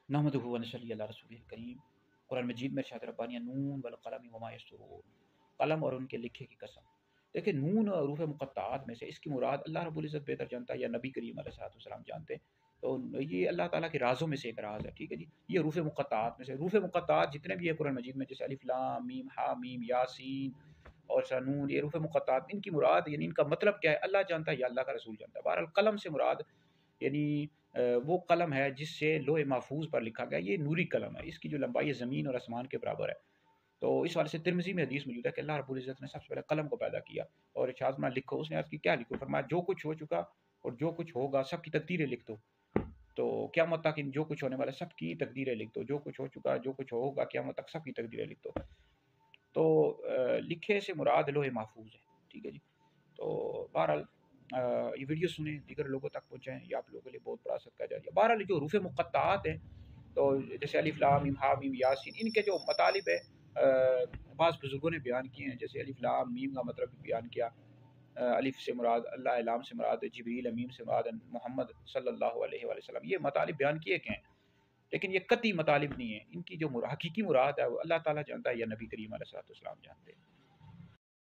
نحمدہ و نصلی علی رسول کریم۔ قرآن مجید میں ارشاد ربانی نون والقلم وما یسطرون، قلم اور ان کے لکھے کی قسم۔ دیکھیں نون حروف مقطعات میں سے اس کی مراد اللہ رب العزت بہتر جانتا ہے یا نبی کریم علیہ الصلوۃ والسلام جانتے ہیں، تو یہ اللہ تعالیٰ کے رازوں میں سے ایک راز ہے، ٹھیک ہے جی۔ یہ حروف مقطعات میں سے، حروف مقطعات جتنے بھی ہیں قرآن مجید میں، جیسے الف لام میم ہا میم یاسین اور سنون، یہ حروف مقطعات، ان کی مراد یعنی ان کا مطلب کیا ہے اللہ جانتا ہے یا اللہ کا رسول جانتا ہے۔ بہرحال قلم سے مراد یعنی وہ قلم ہے جس سے لوح محفوظ پر لکھا گیا، یہ نوری قلم ہے، اس کی جو لمبائی زمین اور آسمان کے برابر ہے۔ تو اس حوالے سے ترمذی میں حدیث موجود ہے کہ اللہ رب العزت نے سب سے پہلے قلم کو پیدا کیا اور ارشاد فرمایا لکھو، اس نے عرض کی کیا لکھو، فرمایا جو کچھ ہو چکا اور جو کچھ ہوگا سب کی تقدیریں لکھ دو۔ تو قیامت تک ان جو کچھ ہونے والا سب کی تقدیریں لکھ دو، جو کچھ ہو چکا جو کچھ ہوگا قیامت تک سب کی تقدیریں لکھ دو۔ تو لکھے سے مراد لوح محفوظ ہے، ٹھیک ہے جی۔ تو بہرحال یہ ویڈیو سنیں، دیگر لوگوں تک پہنچائیں، یہ آپ لوگوں کے لیے بہت بڑا صدقہ جاریہ۔ بہرحال جو حروف مقطعات ہیں، تو جیسے الف لام میم ہا میم یاسین، ان کے جو مطالب ہے بعض بزرگوں نے بیان کیے ہیں، جیسے الف لام میم کا مطلب بھی بیان کیا، الف سے مراد اللہ، لام سے مراد جبریل، میم سے مراد محمد صلی اللہ علیہ وآلہ وسلم، یہ مطالب بیان کیے گئے ہیں، لیکن یہ قطعی مطالب نہیں ہیں، ان کی جو حقیقی مراد ہے وہ اللہ تعالیٰ جانتا ہے یا نبی کریم علیہ الصلوۃ والسلام جانتے ہیں۔